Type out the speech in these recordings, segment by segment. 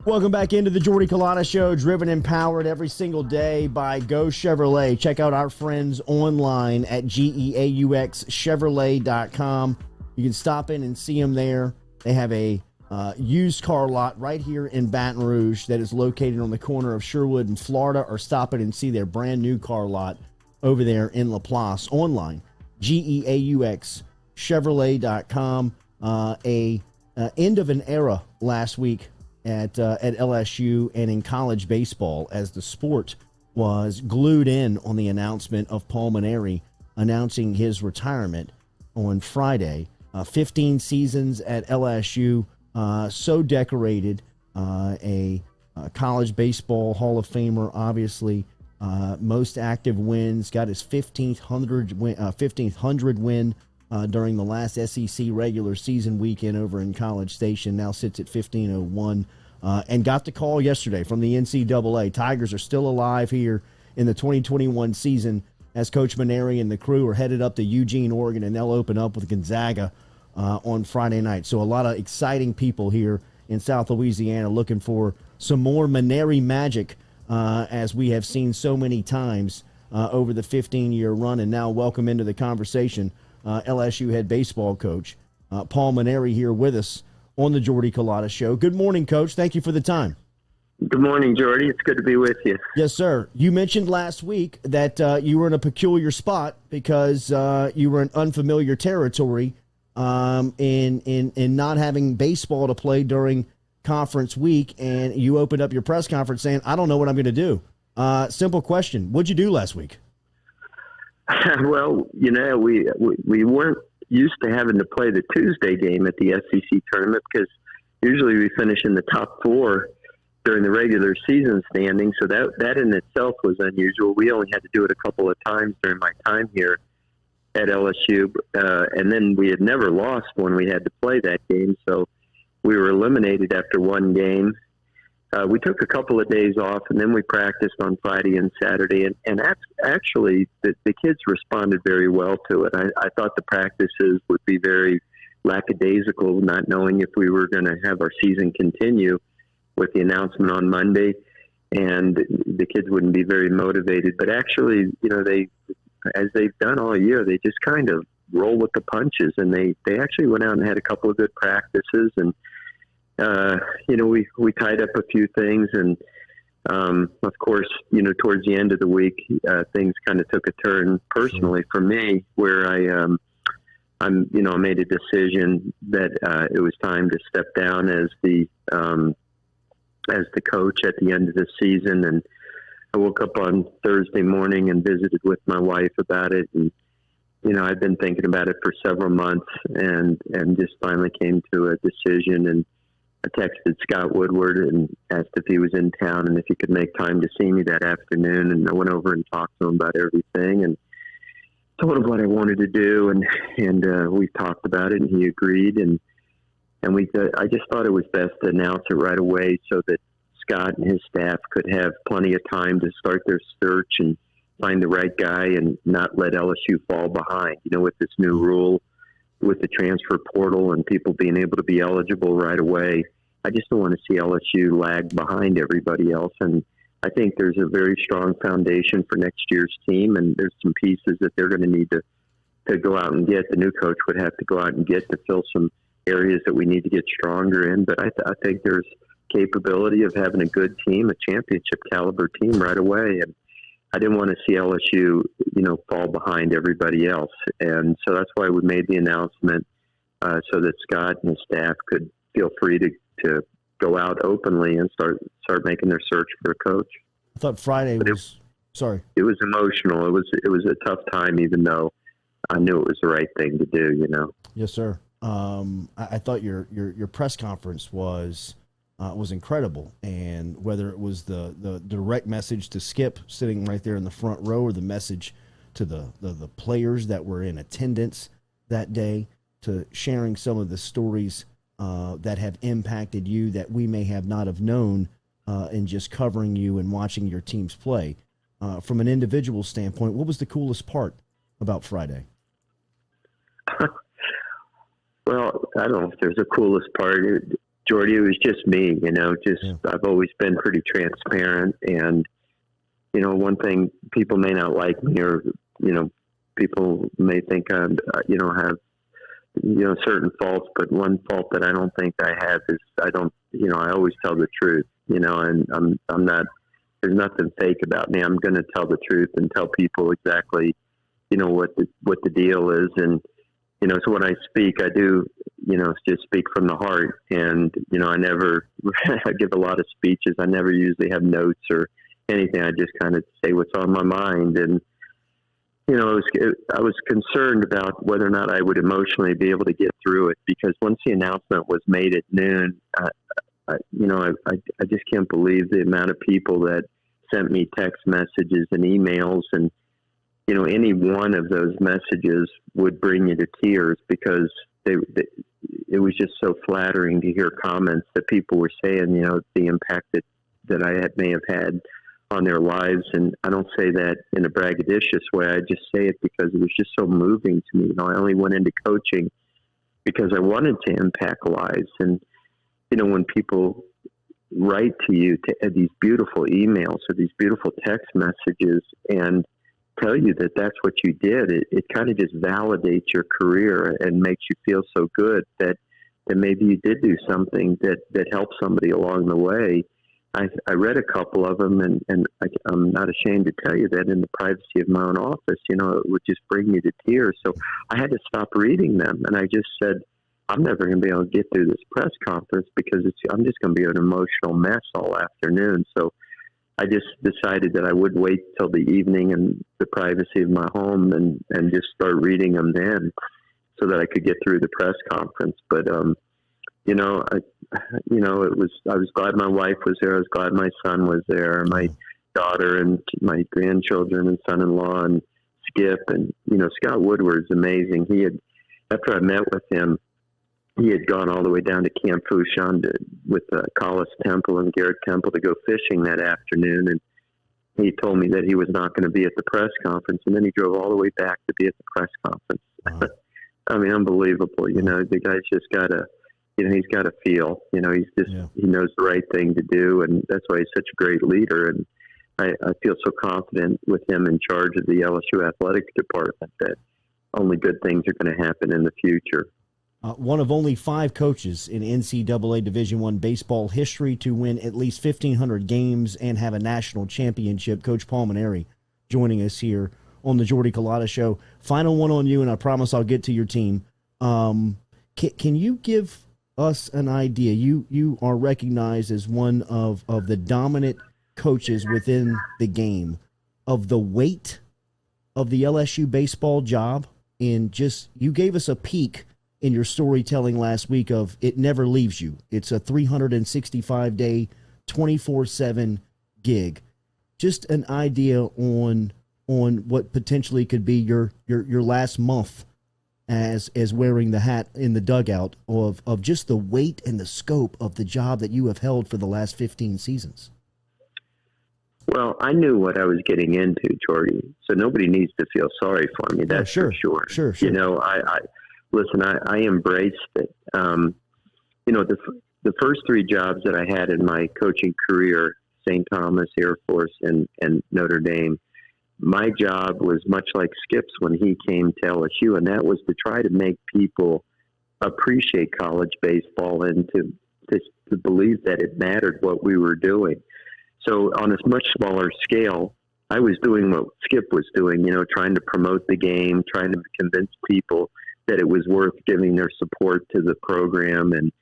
Welcome back into the Jordy Culotta Show, driven and powered every single day by Go Chevrolet. Check out our friends online at GEAUXchevrolet.com. You can stop in and see them there. They have a used car lot right here in Baton Rouge that is located on the corner of Sherwood and Florida, or stop in and see their brand new car lot over there in Laplace online, GEAUXchevrolet.com. End of an era last week at LSU and in college baseball, as the sport was glued in on the announcement of Paul Mainieri announcing his retirement on Friday. 15 seasons at LSU, so decorated, a college baseball Hall of Famer, obviously, most active wins, got his 1500 win during the last SEC regular season weekend over in College Station, now sits at 1501, and got the call yesterday from the NCAA. Tigers are still alive here in the 2021 season as Coach Mainieri and the crew are headed up to Eugene, Oregon, and they'll open up with Gonzaga on Friday night. So a lot of exciting people here in South Louisiana looking for some more Mainieri magic, as we have seen so many times over the 15-year run. And now welcome into the conversation LSU head baseball coach Paul Mainieri here with us on the Jordy Culotta Show. Good morning, Coach. Thank you for the time. Good morning, Jordy. It's good to be with you. Yes, sir. You mentioned last week that you were in a peculiar spot because you were in unfamiliar territory in not having baseball to play during conference week, and you opened up your press conference saying, I don't know what I'm going to do. Simple question. What'd you do last week? Well, we weren't used to having to play the Tuesday game at the SEC tournament because usually we finish in the top four during the regular season standing. So that in itself was unusual. We only had to do it a couple of times during my time here at LSU. And then we had never lost when we had to play that game. So we were eliminated after one game. We took a couple of days off, and then we practiced on Friday and Saturday. And actually, the kids responded very well to it. I thought the practices would be very lackadaisical, not knowing if we were going to have our season continue with the announcement on Monday. And the kids wouldn't be very motivated. But actually, they, as they've done all year, they just kind of roll with the punches. And they actually went out and had a couple of good practices. And we tied up a few things, and of course, towards the end of the week, things kind of took a turn personally for me, where I made a decision that it was time to step down as the coach at the end of the season. And I woke up on Thursday morning and visited with my wife about it, and I've been thinking about it for several months, and just finally came to a decision. And I texted Scott Woodward and asked if he was in town and if he could make time to see me that afternoon. And I went over and talked to him about everything and told him what I wanted to do. And we talked about it, and he agreed. And I just thought it was best to announce it right away so that Scott and his staff could have plenty of time to start their search and find the right guy and not let LSU fall behind. With this new rule, with the transfer portal and people being able to be eligible right away, I just don't want to see LSU lag behind everybody else. And I think there's a very strong foundation for next year's team, and there's some pieces that they're going to need to go out and get. The new coach would have to go out and get to fill some areas that we need to get stronger in. But I think there's capability of having a good team, a championship caliber team right away. And I didn't want to see LSU, fall behind everybody else. And so that's why we made the announcement so that Scott and his staff could feel free to go out openly and start making their search for a coach. I thought Friday was sorry. It was emotional. It was a tough time, even though I knew it was the right thing to do. Yes, sir. I thought your press conference was incredible, and whether it was the direct message to Skip sitting right there in the front row, or the message to the players that were in attendance that day, to sharing some of the stories that have impacted you that we may have not have known in just covering you and watching your teams play. From an individual standpoint, what was the coolest part about Friday? Well, I don't know if there's a coolest part. Jordy, it was just me, I've always been pretty transparent. And, one thing, people may not like me, or, people may think I, have, certain faults, but one fault that I don't think I have is I always tell the truth, and I'm not, there's nothing fake about me. I'm going to tell the truth and tell people exactly, what the deal is. And, so when I speak, I do, just speak from the heart. And, I never, I give a lot of speeches. I never usually have notes or anything. I just kind of say what's on my mind. And, I was concerned about whether or not I would emotionally be able to get through it, because once the announcement was made at noon, I just can't believe the amount of people that sent me text messages and emails, and any one of those messages would bring you to tears, because it was just so flattering to hear comments that people were saying, the impact that I may have had on their lives. And I don't say that in a braggadocious way. I just say it because it was just so moving to me. I only went into coaching because I wanted to impact lives. And, when people write to you to these beautiful emails or these beautiful text messages and tell you that that's what you did, it kind of just validates your career and makes you feel so good that maybe you did do something that helped somebody along the way. I read a couple of them, and I'm not ashamed to tell you that in the privacy of my own office, it would just bring me to tears. So I had to stop reading them, and I just said, I'm never going to be able to get through this press conference because I'm just going to be an emotional mess all afternoon. So I just decided that I would wait till the evening and the privacy of my home and just start reading them then, so that I could get through the press conference. But, I was glad my wife was there. I was glad my son was there, my daughter and my grandchildren and son-in-law and Skip. And, Scott Woodward's amazing. After I met with him, he had gone all the way down to Camp Fouchon with Collis Temple and Garrett Temple to go fishing that afternoon. And he told me that he was not going to be at the press conference. And then he drove all the way back to be at the press conference. Wow. I mean, unbelievable. The guy's just got to, he's got to feel, he knows the right thing to do. And that's why he's such a great leader. And I feel so confident with him in charge of the LSU athletic department that only good things are going to happen in the future. One of only 5 coaches in NCAA Division I baseball history to win at least 1,500 games and have a national championship, Coach Paul Mainieri, joining us here on the Jordy Culotta Show. Final one on you, and I promise I'll get to your team. Can you give us an idea? You are recognized as one of the dominant coaches within the game, of the weight of the LSU baseball job, and just, you gave us a peek in your storytelling last week of it never leaves you. It's a 365-day, 24/7 gig. Just an idea on what potentially could be your last month as wearing the hat in the dugout, of just the weight and the scope of the job that you have held for the last 15 seasons. Well, I knew what I was getting into, Jordy, so nobody needs to feel sorry for me. That's for sure. Sure. I embraced it. The first 3 jobs that I had in my coaching career, St. Thomas, Air Force, and Notre Dame, my job was much like Skip's when he came to LSU, and that was to try to make people appreciate college baseball and to believe that it mattered what we were doing. So on a much smaller scale, I was doing what Skip was doing, trying to promote the game, trying to convince people that it was worth giving their support to the program. And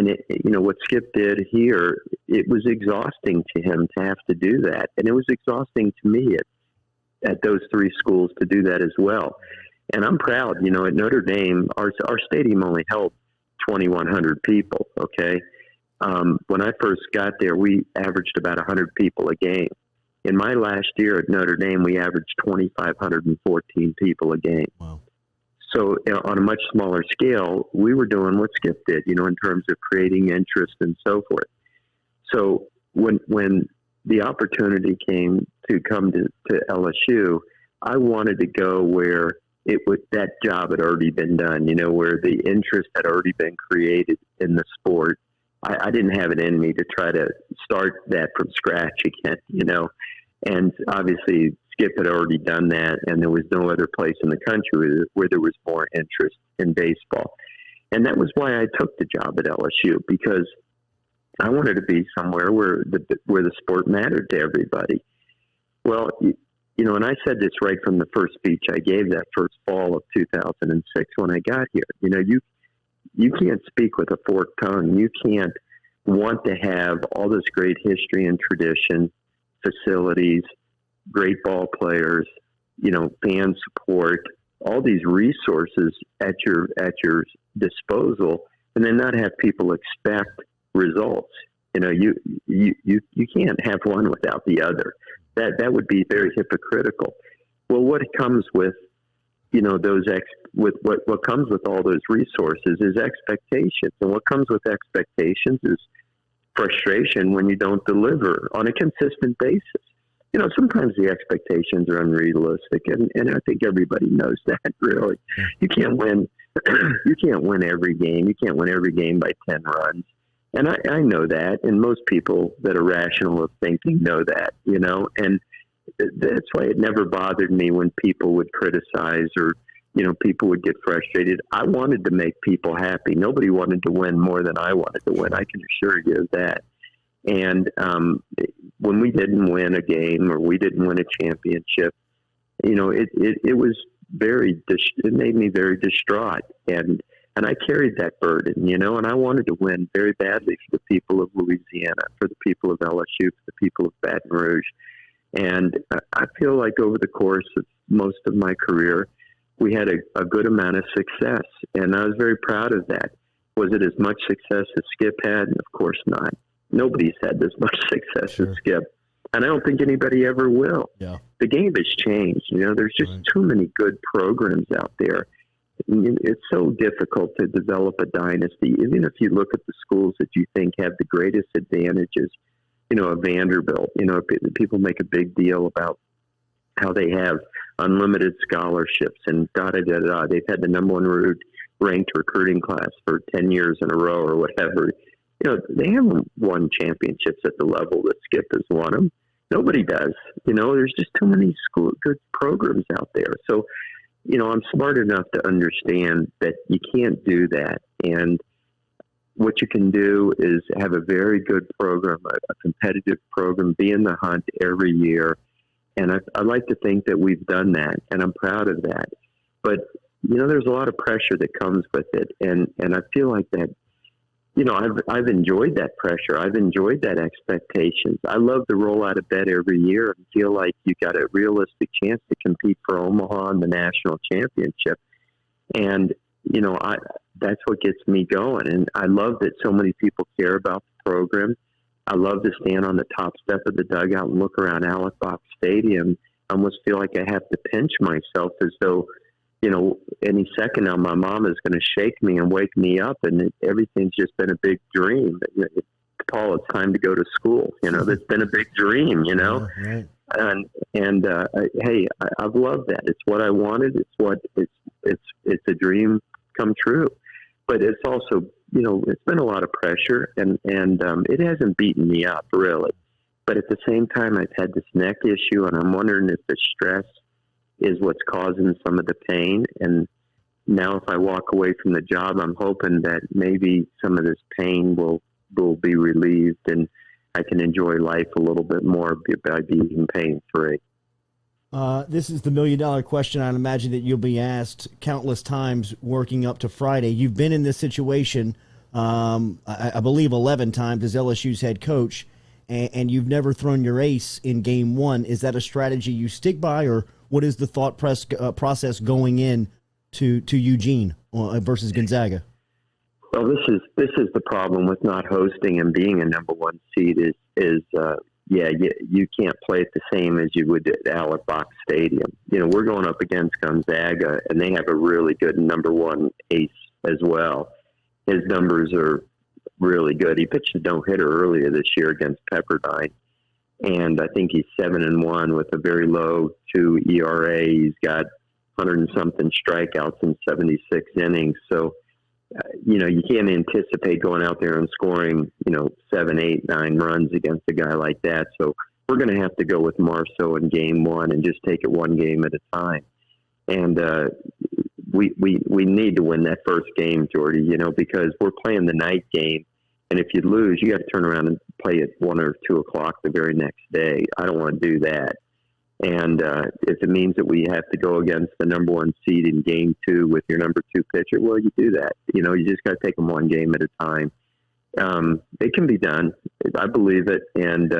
it, what Skip did here, it was exhausting to him to have to do that. And it was exhausting to me at those 3 schools to do that as well. And I'm proud, at Notre Dame, our stadium only held 2,100 people. Okay. When I first got there, we averaged about 100 people a game. In my last year at Notre Dame, we averaged 2,514 people a game. Wow. So on a much smaller scale, we were doing what Skip did, in terms of creating interest and so forth. So when the opportunity came to come to LSU, I wanted to go where that job had already been done, where the interest had already been created in the sport, I didn't have it in me to try to start that from scratch again, and obviously Skip had already done that, and there was no other place in the country where there was more interest in baseball. And that was why I took the job at LSU, because I wanted to be somewhere where the sport mattered to everybody. Well, and I said this right from the first speech I gave that first fall of 2006 when I got here. You can't speak with a forked tongue. You can't want to have all this great history and tradition, facilities, great ball players, fan support, all these resources at your disposal, and then not have people expect results. You can't have one without the other. That would be very hypocritical. Well, what comes with what comes with all those resources is expectations, and what comes with expectations is frustration when you don't deliver on a consistent basis. Sometimes the expectations are unrealistic, and I think everybody knows that. Really, you can't win. You can't win every game. You can't win every game by 10 runs, and I know that. And most people that are rational of thinking know that. And that's why it never bothered me when people would criticize or people would get frustrated. I wanted to make people happy. Nobody wanted to win more than I wanted to win. I can assure you of that. And when we didn't win a game or we didn't win a championship, it was it made me very distraught. And I carried that burden, and I wanted to win very badly for the people of Louisiana, for the people of LSU, for the people of Baton Rouge. And I feel like over the course of most of my career, we had a good amount of success, and I was very proud of that. Was it as much success as Skip had? Of course not. Nobody's had this much success as Skip, and I don't think anybody ever will. Yeah. The game has changed. There's just too many good programs out there. It's so difficult to develop a dynasty. Even if you look at the schools that you think have the greatest advantages, a Vanderbilt, people make a big deal about how they have unlimited scholarships and da-da-da-da. They've had the number one ranked recruiting class for 10 years in a row or whatever. They haven't won championships at the level that Skip has won them. Nobody does. There's just too many good programs out there. So, I'm smart enough to understand that you can't do that. And what you can do is have a very good program, a competitive program, be in the hunt every year. And I like to think that we've done that, and I'm proud of that. But, there's a lot of pressure that comes with it. And I feel like that, I've enjoyed that pressure. I've enjoyed that expectations. I love to roll out of bed every year and feel like you got a realistic chance to compete for Omaha in the national championship. And, that's what gets me going. And I love that so many people care about the program. I love to stand on the top step of the dugout and look around Alec Box Stadium. I almost feel like I have to pinch myself as though, any second now my mom is going to shake me and wake me up, and everything's just been a big dream. Paul, it's time to go to school. That's been a big dream, Yeah, right. And hey, I've loved that. It's what I wanted. It's a dream come true. But it's also, it's been a lot of pressure, and it hasn't beaten me up really. But at the same time, I've had this neck issue, and I'm wondering if the stress is what's causing some of the pain. And now if I walk away from the job, I'm hoping that maybe some of this pain will be relieved and I can enjoy life a little bit more by being pain-free. This is the $1 million question. I'd imagine that you'll be asked countless times working up to Friday. You've been in this situation, I believe 11 times as LSU's head coach, and you've never thrown your ace in game one. Is that a strategy you stick by, or what is the thought process going in to Eugene versus Gonzaga? Well, this is the problem with not hosting and being a number one seed you can't play it the same as you would at Alec Box Stadium. We're going up against Gonzaga, and they have a really good number one ace as well. His numbers are really good. He pitched a no-hitter earlier this year against Pepperdine, and I think he's 7-1 with a very low 2 ERA. He's got 100 and something strikeouts in 76 innings. So, you can't anticipate going out there and scoring, 7, 8, 9 runs against a guy like that. So we're going to have to go with Marceau in game one and just take it one game at a time. And we need to win that first game, Jordy, because we're playing the night game. And if you lose, you got to turn around and play at 1 or 2 o'clock the very next day. I don't want to do that. And if it means that we have to go against the number 1 seed in game 2 with your number 2 pitcher, well, you do that. You just got to take them one game at a time. It can be done. I believe it. And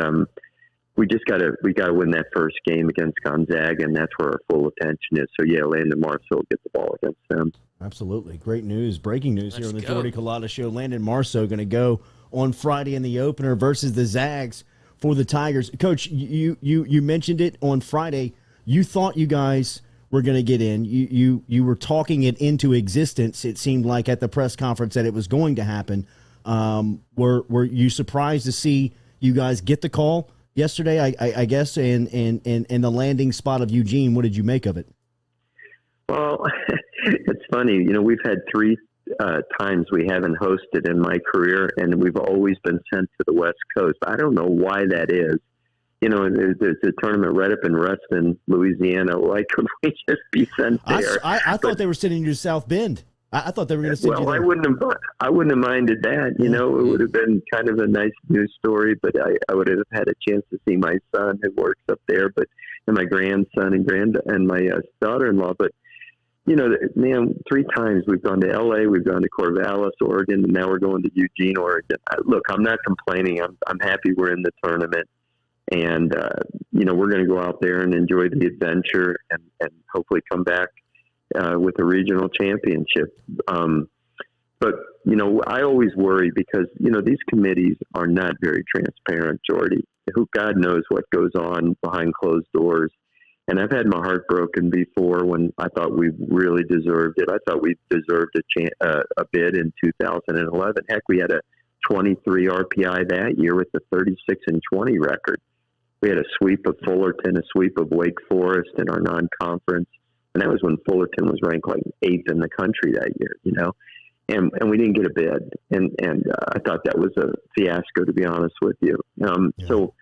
we got to win that first game against Gonzaga, and that's where our full attention is. So, yeah, Landon Marceau will get the ball against them. Absolutely. Great news. Breaking news here on the Jordy Culotta Show. Landon Marceau going to go on Friday in the opener versus the Zags for the Tigers. Coach, you mentioned it on Friday. You thought you guys were going to get in. You were talking it into existence. It seemed like at the press conference that it was going to happen. Were you surprised to see you guys get the call yesterday, I guess, and the landing spot of Eugene? What did you make of it? Well, it's funny. We've had 3 times we haven't hosted in my career, and we've always been sent to the West Coast. I don't know why that is. There's a tournament right up in Ruston, Louisiana. Why could we just be sent there? I thought they were sending you to South Bend. I thought they were going to send you there. I wouldn't have minded that. It would have been kind of a nice news story, but I would have had a chance to see my son who works up there, and my grandson and my daughter-in-law. But 3 times we've gone to L.A., we've gone to Corvallis, Oregon, and now we're going to Eugene, Oregon. Look, I'm not complaining. I'm happy we're in the tournament, and we're going to go out there and enjoy the adventure and hopefully come back with a regional championship. But I always worry because these committees are not very transparent, Jordy. God knows what goes on behind closed doors. And I've had my heart broken before when I thought we really deserved it. I thought we deserved a bid in 2011. Heck, we had a 23 RPI that year with a 36-20 record. We had a sweep of Fullerton, a sweep of Wake Forest in our non-conference. And that was when Fullerton was ranked like 8th in the country that year, and we didn't get a bid. And I thought that was a fiasco, to be honest with you. So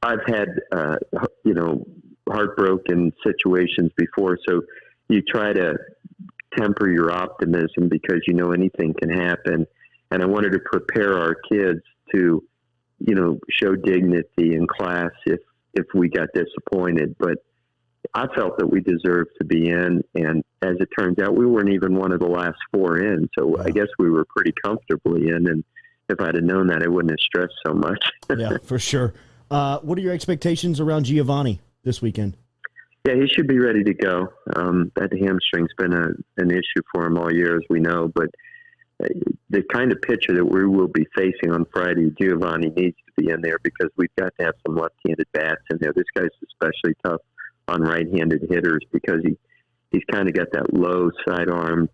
I've had, heartbroken situations before. So you try to temper your optimism because anything can happen. And I wanted to prepare our kids to, show dignity in class if we got disappointed. But I felt that we deserved to be in. And as it turns out, we weren't even one of the last 4 in. So wow. I guess we were pretty comfortably in. And if I'd have known that, I wouldn't have stressed so much. Yeah, for sure. What are your expectations around Giovanni this weekend? Yeah, he should be ready to go. That hamstring's been an issue for him all year, as we know. But the kind of pitcher that we will be facing on Friday, Giovanni needs to be in there because we've got to have some left-handed bats in there. This guy's especially tough on right-handed hitters because he's kind of got that low sidearm,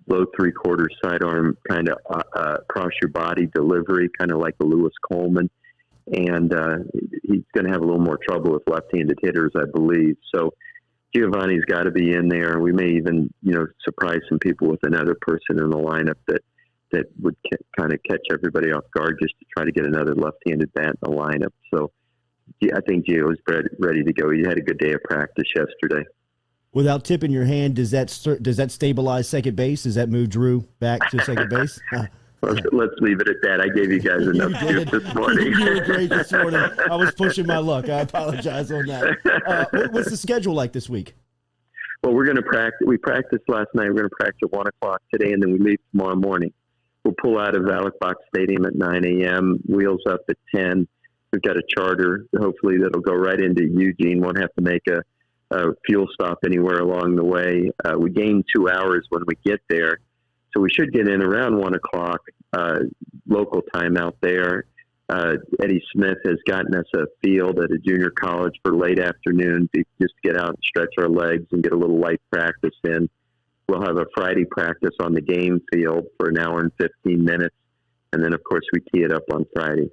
low 3/4 sidearm kind of across your body delivery, kind of like a Lewis Coleman. And he's going to have a little more trouble with left-handed hitters, I believe. So Giovanni's got to be in there. We may even, surprise some people with another person in the lineup that would kind of catch everybody off guard just to try to get another left-handed bat in the lineup. So I think Gio's ready to go. He had a good day of practice yesterday. Without tipping your hand, does that stabilize second base? Does that move Drew back to second base? Let's leave it at that. I gave you guys enough juice this morning. You were great this morning. I was pushing my luck. I apologize on that. What's the schedule like this week? Well, we're going to practice. We practiced last night. We're going to practice at 1 o'clock today, and then we leave tomorrow morning. We'll pull out of Alec Box Stadium at 9 a.m., wheels up at 10. We've got a charter, hopefully, that'll go right into Eugene. Won't have to make a fuel stop anywhere along the way. We gain 2 hours when we get there. So we should get in around 1 o'clock local time out there. Eddie Smith has gotten us a field at a junior college for late afternoon just to get out and stretch our legs and get a little light practice in. We'll have a Friday practice on the game field for an hour and 15 minutes. And then, of course, we tee it up on Friday.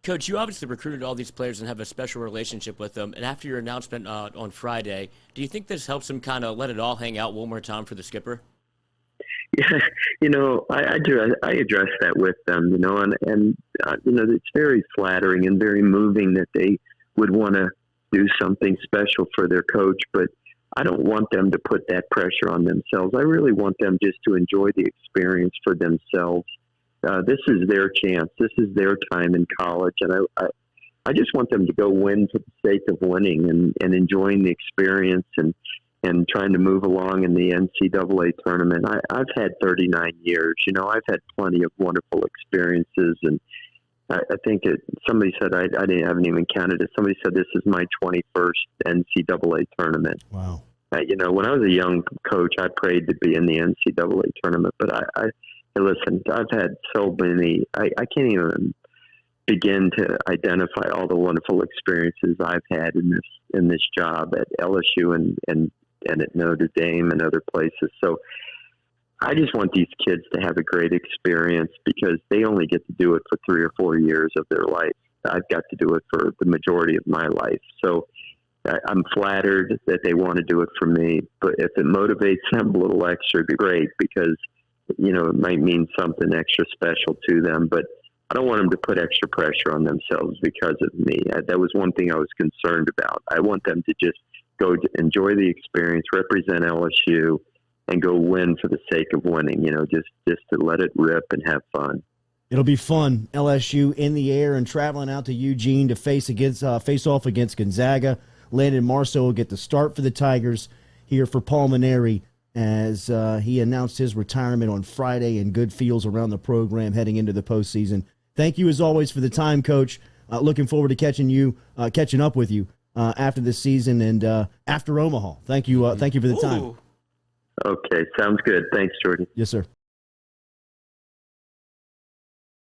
Coach, you obviously recruited all these players and have a special relationship with them. And after your announcement on Friday, do you think this helps them kind of let it all hang out one more time for the skipper? Yeah, I do. I address that with them, and it's very flattering and very moving that they would want to do something special for their coach, but I don't want them to put that pressure on themselves. I really want them just to enjoy the experience for themselves. This is their chance. This is their time in college, and I just want them to go win for the sake of winning and enjoying the experience and trying to move along in the NCAA tournament. I've had 39 years. I've had plenty of wonderful experiences, and I think somebody said I haven't even counted it. Somebody said this is my 21st NCAA tournament. Wow. When I was a young coach, I prayed to be in the NCAA tournament. But listen, I've had so many. I can't even begin to identify all the wonderful experiences I've had in this job at LSU and at Notre Dame and other places. So I just want these kids to have a great experience because they only get to do it for 3 or 4 years of their life. I've got to do it for the majority of my life. So I'm flattered that they want to do it for me, but if it motivates them a little extra, it'd be great because, it might mean something extra special to them, but I don't want them to put extra pressure on themselves because of me. That was one thing I was concerned about. I want them to just go to enjoy the experience, represent LSU, and go win for the sake of winning, just to let it rip and have fun. It'll be fun. LSU in the air and traveling out to Eugene to face off against Gonzaga. Landon Marceau will get the start for the Tigers here for Paul Mainieri as he announced his retirement on Friday, and good feels around the program heading into the postseason. Thank you, as always, for the time, Coach. Looking forward to catching up with you after the season and after Omaha. Thank you for the time. Okay, sounds good. Thanks, Jordy. Yes, sir.